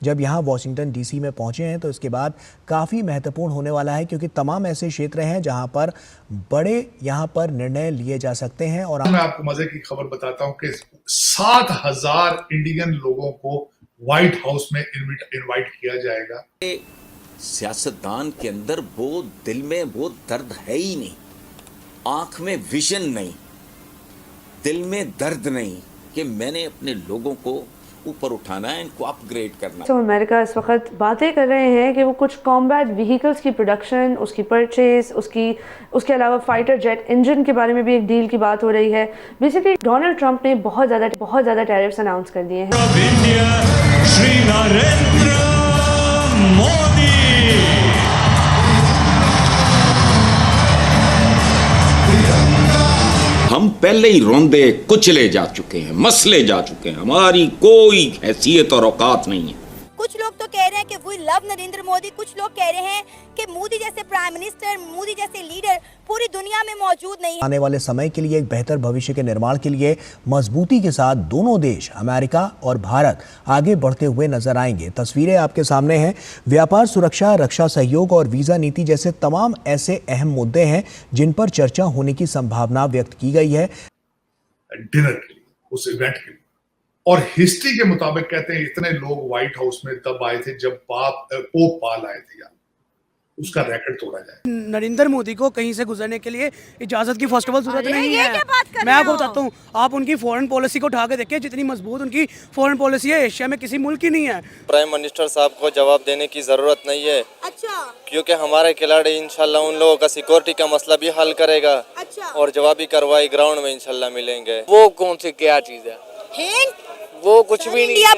जब यहाँ Washington DC में पहुंचे हैं तो इसके बाद काफ़ी महत्वपूर्ण होने वाला है, क्योंकि तमाम ऐसे क्षेत्र हैं जहां पर बड़े यहाँ पर निर्णय लिए जा सकते हैं। और मैं आपको मजे की खबर बताता हूं कि 7,000 इंडियन लोगों को व्हाइट हाउस में इनवाइट किया जाएगा। सियासतदान के अंदर वो दिल में वो दर्द है ही नहीं, आंख में विजन नहीं, दिल में दर्द नहीं कि मैंने अपने लोगों को ऊपर उठाना है, इनको अपग्रेड करना। तो अमेरिका इस वक्त बातें कर रहे हैं कि वो कुछ कॉम्बैट व्हीकल्स की प्रोडक्शन, उसकी परचेज, उसके अलावा फाइटर जेट इंजन के बारे में भी एक डील की बात हो रही है। बेसिकली डोनाल्ड ट्रंप ने बहुत ज़्यादा टैरिफ्स अनाउंस कर दिए हैं। हम पहले ही रौंदे कुचले जा चुके हैं, मसले जा चुके हैं, हमारी कोई हैसियत और औकात नहीं है। कुछ लोग तो कह रहे हैं कि वी लव नरेंद्र मोदी, कुछ लोग कह रहे हैं कि मोदी जैसे प्राइम मिनिस्टर, मोदी जैसे लीडर पूरी दुनिया में मौजूद नहीं है। आने वाले समय के लिए एक बेहतर भविष्य के निर्माण के लिए मजबूती के साथ दोनों देश अमेरिका और भारत आगे बढ़ते हुए नजर आएंगे। तस्वीरें आपके सामने हैं। व्यापार, सुरक्षा, रक्षा सहयोग और वीजा नीति जैसे तमाम ऐसे अहम मुद्दे हैं जिन पर चर्चा होने की संभावना व्यक्त की गई है डिनर के लिए, उस इवेंट के लिए। और हिस्ट्री के मुताबिक कहते हैं इतने लोग व्हाइट हाउस में तब आए थे जब पोप पाल आए थे, यार उसका रिकॉर्ड तोड़ा जाए। नरेंद्र मोदी को कहीं से गुजरने के लिए इजाजत की फर्स्ट ऑफ ऑल जरूरत नहीं है। मैं आपको बताता हूँ, आप उनकी फॉरेन पॉलिसी को उठा के देखिए, जितनी मजबूत उनकी फॉरेन पॉलिसी है एशिया में किसी मुल्क की नहीं है। प्राइम मिनिस्टर साहब को जवाब देने की जरूरत नहीं है। अच्छा। क्योंकि हमारे खिलाड़ी इंशाल्लाह उन लोगों का सिक्योरिटी का मसला भी हल करेगा। अच्छा। और जवाबी कार्रवाई ग्राउंड में इंशाल्लाह मिलेंगे। वो कौन सी क्या चीज है, वो कुछ भी नहीं है।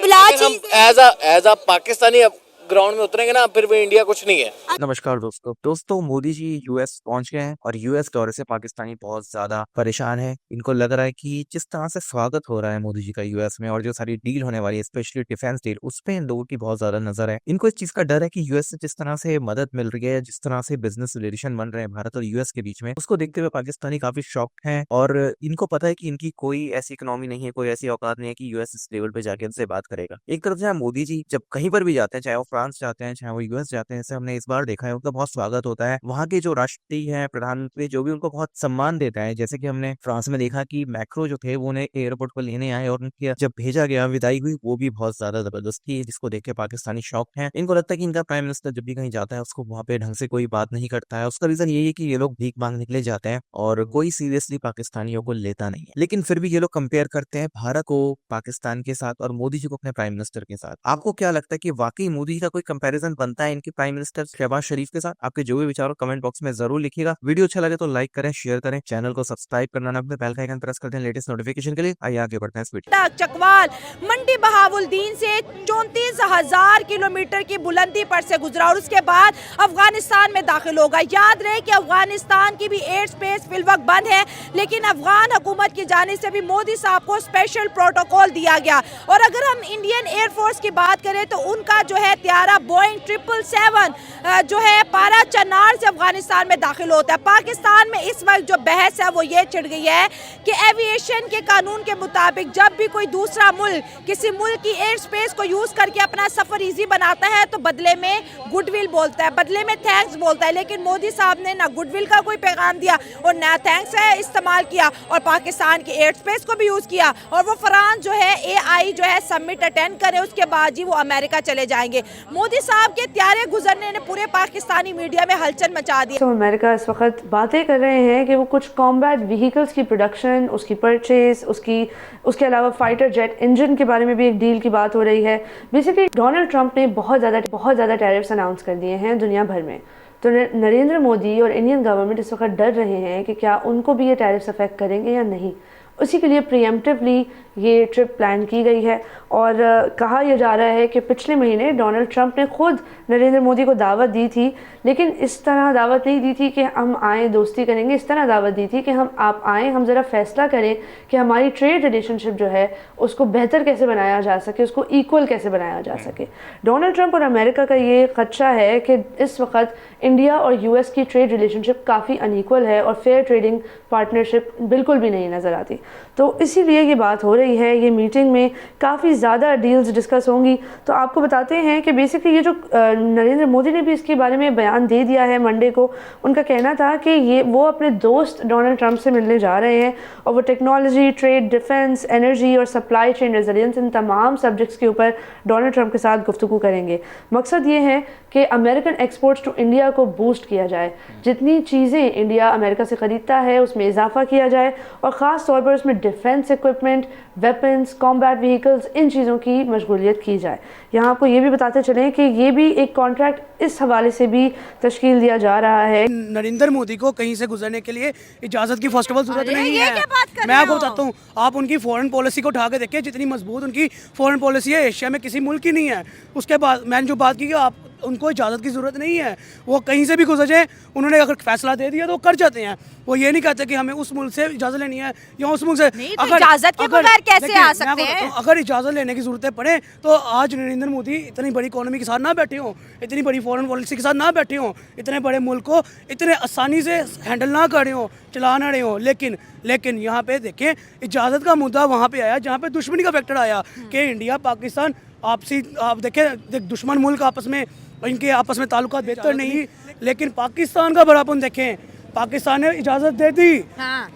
एज अ पाकिस्तानी ग्राउंड में उतरेंगे ना, फिर भी इंडिया कुछ नहीं है। नमस्कार दोस्तों, मोदी जी यूएस पहुंच गए हैं और यूएस दौरे से पाकिस्तानी बहुत ज्यादा परेशान है। इनको लग रहा है कि जिस तरह से स्वागत हो रहा है मोदी जी का यूएस में और जो सारी डील होने वाली है, स्पेशली डिफेंस डील, उस पे इन लोगों की बहुत ज्यादा नजर है। इनको इस चीज का डर है कि यूएस से जिस तरह से मदद मिल रही है, जिस तरह से बिजनेस रिलेशन बन रहे हैं भारत और यूएस के बीच में, उसको देखते हुए पाकिस्तानी काफी शॉक्ड है। और इनको पता है कि इनकी कोई ऐसी इकोनॉमी नहीं है, कोई ऐसी औकात नहीं है कि यूएस इस लेवल पे जाके इनसे बात करेगा। एक तरफ से मोदी जी जब कहीं पर भी जाते हैं, चाहे वो फ्रांस जाते हैं, चाहे वो यूएस जाते हैं, जैसे हमने इस बार देखा है, उनका बहुत स्वागत होता है। वहाँ के जो राष्ट्रपति हैं, प्रधानमंत्री, जो भी उनको बहुत सम्मान देता है। जैसे कि हमने फ्रांस में देखा कि मैक्रो जो थे वो उन्हें एयरपोर्ट पर लेने आए और उनकी जब भेजा गया, विदाई हुई, वो भी बहुत ज्यादा जबरदस्त थी, जिसको देख के पाकिस्तानी शौक है। इनको लगता है कि इनका प्राइम मिनिस्टर जब भी कहीं जाता है उसको वहाँ पे ढंग से कोई बात नहीं करता है। उसका रीजन यही है कि ये लोग भीख मांगने के लिए जाते हैं और कोई सीरियसली पाकिस्तानियों को लेता नहीं है। लेकिन फिर भी ये लोग कंपेयर करते हैं भारत को पाकिस्तान के साथ और मोदी जी को अपने प्राइम मिनिस्टर के साथ। आपको क्या लगता है कि वाकई मोदी जी का कोई कंपैरिजन बनता है इनके प्राइम मिनिस्टर शहबाज शरीफ के साथ? आपके जो भी विचार हो कमेंट बॉक्स में जरूर लिखिएगा। वीडियो अच्छा लगे तो लाइक करें, शेयर करें, चैनल को सब्सक्राइब करना ना भूलें, बेल का आइकन प्रेस कर दें लेटेस्ट नोटिफिकेशन के लिए। आइए आगे बढ़ते हैं इस वीडियो। चकवाल मंडी बहावुद्दीन से 34,000 किलोमीटर की बुलंदी पर से गुजरा और उसके बाद अफगानिस्तान में दाखिल होगा। याद रहे कि अफगानिस्तान की भी एयर स्पेस फिलवक्त बंद है, लेकिन अफगान हुकूमत की जानिब से भी मोदी साहब को स्पेशल प्रोटोकॉल दिया गया। और अगर हम इंडियन एयरफोर्स की बात करें तो उनका जो है त्यारा बोइंग 777 जो है पारा चनार से अफगानिस्तान में दाखिल होता है। पाकिस्तान में इस वक्त जो बहस है वो ये छिड़ गई है कि एविएशन के कानून के मुताबिक जब भी कोई दूसरा मुल्क किसी मुल्क की एयर स्पेस को यूज करके अपना सफर इजी बनाता है तो बदले में गुडविल बोलता है, बदले में थैंक्स बोलता है। लेकिन मोदी साहब ने ना गुडविल का कोई पैगाम दिया और ना थैंक्स है इस्तेमाल किया और पाकिस्तान की एयर स्पेस को भी यूज किया। और वो फ्रांस जो है AI जो है समिट अटेंड करे, उसके बाद ही वो अमेरिका चले जाएंगे। मोदी साहब के त्यारे गुजरने ने पूरे पाकिस्तानी मीडिया में हलचल मचा दी। तो अमेरिका इस वक्त बातें कर रहे हैं कि वो कुछ कॉम्बैट व्हीकल्स की प्रोडक्शन, उसकी परचेज, उसके अलावा फाइटर जेट इंजन के बारे में भी एक डील की बात हो रही है। बेसिकली डोनाल्ड ट्रंप ने बहुत ज़्यादा टैरिफ्स अनाउंस कर दिए हैं दुनिया भर में। तो नरेंद्र मोदी और इंडियन गवर्नमेंट इस वक्त डर रहे हैं कि क्या उनको भी ये टैरिफ्स अफेक्ट करेंगे या नहीं। उसी के लिए प्रीएम्प्टिवली ये ट्रिप प्लान की गई है और कहा यह जा रहा है कि पिछले महीने डोनाल्ड ट्रंप ने खुद नरेंद्र मोदी को दावत दी थी, लेकिन इस तरह दावत नहीं दी थी कि हम आएँ दोस्ती करेंगे। इस तरह दावत दी थी कि आप आएँ, हम ज़रा फैसला करें कि हमारी ट्रेड रिलेशनशिप जो है उसको बेहतर कैसे बनाया जा सके, उसको इक्वल कैसे बनाया जा सके। डोनाल्ड ट्रंप और अमेरिका का ये खदशा है कि इस वक्त इंडिया और यूएस की ट्रेड रिलेशनशिप काफ़ी अनइक्वल है और फेयर ट्रेडिंग पार्टनरशिप बिल्कुल भी नहीं नज़र आती। तो इसीलिए ये बात हो रही रही है, ये मीटिंग में काफ़ी ज़्यादा डील्स डिस्कस होंगी। तो आपको बताते हैं कि बेसिकली ये जो नरेंद्र मोदी ने भी इसके बारे में बयान दे दिया है मंडे को। उनका कहना था कि वो अपने दोस्त डोनाल्ड ट्रंप से मिलने जा रहे हैं और वो टेक्नोलॉजी, ट्रेड, डिफेंस, एनर्जी और सप्लाई चेन रेजिलियंस, इन तमाम सब्जेक्ट्स के ऊपर डोनाल्ड ट्रंप के साथ गुफ्तगू करेंगे। मकसद ये है कि अमेरिकन एक्सपोर्ट्स टू इंडिया को बूस्ट किया जाए, जितनी चीज़ें इंडिया अमेरिका से ख़रीदता है उसमें इजाफा किया जाए और ख़ास तौर पर उसमें defence equipment, weapons, combat vehicles, इन चीज़ों की मशगूलियत की जाए। यहाँ आपको ये भी बताते चलें कि ये भी एक कॉन्ट्रैक्ट इस हवाले से भी तश्कील दिया जा रहा है। नरेंद्र मोदी को कहीं से गुजरने के लिए इजाज़त की फर्स्ट ऑफ ऑल जरूरत नहीं है। मैं आपको बताता हूँ, आप उनकी फॉरेन पॉलिसी को उठा के देखिए, जितनी मजबूत उनकी फॉरेन पॉलिसी है एशिया में किसी मुल्क की नहीं है। उसके बाद मैंने जो बात की कि आप उनको इजाज़त की ज़रूरत नहीं है, वो कहीं से भी गुजर जाए, उन्होंने अगर फैसला दे दिया तो वो कर जाते हैं। वो ये नहीं कहते कि हमें उस मुल्क से इजाज़त लेनी है या उस मुल्क से। नहीं, तो इजाज़त के बगैर कैसे आ सकते हैं? अगर इजाज़त लेने की ज़रूरत पड़े तो आज नरेंद्र मोदी इतनी बड़ी इकोनॉमी के साथ ना बैठे हों, इतनी बड़ी फॉरेन पॉलिसी के साथ ना बैठे हों, इतने बड़े मुल्क को इतने आसानी से हैंडल ना कर रहे हों, चला ना रहे हों। लेकिन यहाँ पे देखें, इजाज़त का मुद्दा वहाँ पे आया जहाँ पे दुश्मनी का फैक्टर आया कि इंडिया पाकिस्तान आपसी, आप देखें दुश्मन मुल्क आपस में, इनके आपस में ताल्लुकात बेहतर नहीं, लेकिन पाकिस्तान का बड़ापन देखें, पाकिस्तान ने इजाज़त दे दी।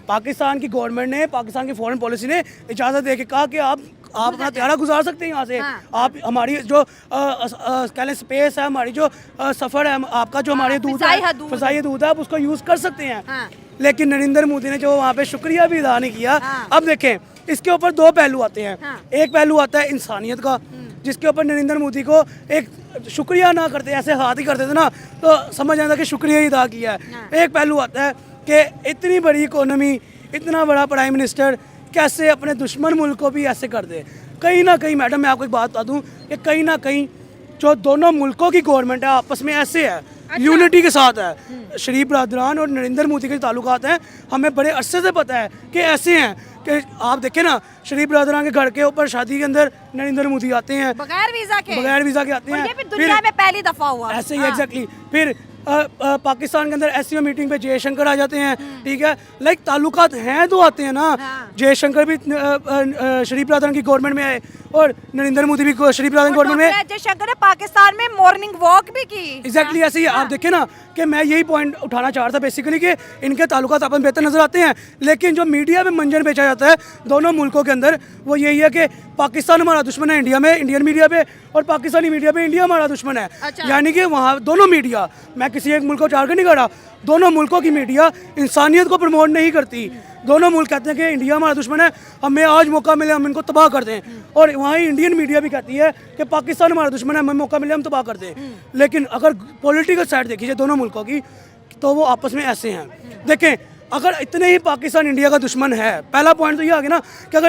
पाकिस्तान की गवर्नमेंट ने, पाकिस्तान की फॉरेन पॉलिसी ने इजाज़त दे के कहा कि आप अपना त्यारा गुजार सकते हैं यहाँ से। आप हमारी जो कह लें स्पेस है, हमारी जो सफ़र है, आपका जो हमारे दूध है, फ़ज़ाई हदूद है, आप उसको यूज़ कर सकते हैं। लेकिन नरेंद्र मोदी ने जो वहाँ पे शुक्रिया भी अदा नहीं किया। अब देखें, इसके ऊपर दो पहलू आते हैं। एक पहलू आता है इंसानियत का, जिसके ऊपर नरेंद्र मोदी को एक शुक्रिया ना करते, ऐसे हाथ ही करते थे ना तो समझ आता कि शुक्रिया ही अदा किया है। एक पहलू आता है कि इतनी बड़ी इकोनॉमी, इतना बड़ा प्राइम मिनिस्टर कैसे अपने दुश्मन मुल्क को भी ऐसे कर दे। कहीं ना कहीं मैडम, मैं आपको एक बात बता दूं कि कहीं ना कहीं जो दोनों मुल्कों की गवर्नमेंट है आपस में ऐसे है, यूनिटी के साथ है। शरीफ बरदरान और नरेंद्र मोदी के ताल्लुकात हैं, हमें बड़े अरसे से पता है कि ऐसे हैं कि आप देखें ना, शरीफ बरदरान के घर के ऊपर शादी के अंदर नरेंद्र मोदी आते हैं बगैर वीजा के आते हैं। ये भी दुनिया में पहली दफा हुआ ऐसे ही एग्जैक्टली। फिर पाकिस्तान के अंदर एससीओ मीटिंग पे जयशंकर आ जाते हैं, ठीक है, लाइक ताल्लुकात हैं तो आते हैं ना। जयशंकर भी शरीफ बरदरान की गवर्नमेंट में आए और नरेंद्र मोदी भी शरीफ बरदरान गवर्नमेंट में। जयशंकर ने पाकिस्तान में मॉर्निंग वॉक भी की। एग्जैक्टली ऐसे ही आप देखें ना कि मैं यही पॉइंट उठाना चाह रहा था बेसिकली कि इनके ताल्लुकात अपन बेहतर नजर आते हैं, लेकिन जो मीडिया में मंजर बेचा जाता है दोनों मुल्कों के अंदर वो यही है कि पाकिस्तान हमारा दुश्मन है इंडिया में, इंडियन मीडिया पे, और पाकिस्तानी मीडिया पे इंडिया हमारा दुश्मन है। यानी कि वहाँ दोनों मीडिया, मैं किसी एक मुल्क को टारगेट नहीं कर रहा, दोनों मुल्कों की मीडिया इंसानियत को प्रमोट नहीं करती। दोनों मुल्क कहते हैं कि इंडिया हमारा दुश्मन है, हमें आज मौका मिले हम इनको तबाह कर दें, और वहाँ इंडियन मीडिया भी कहती है कि पाकिस्तान हमारा दुश्मन है, हमें मौका मिले हम तबाह कर दें। लेकिन अगर पॉलिटिकल साइड देखी जाए दोनों मुल्कों की तो वो आपस में ऐसे हैं। देखें, अगर इतने ही पाकिस्तान इंडिया का दुश्मन है, पहला पॉइंट तो ये आ गया ना कि अगर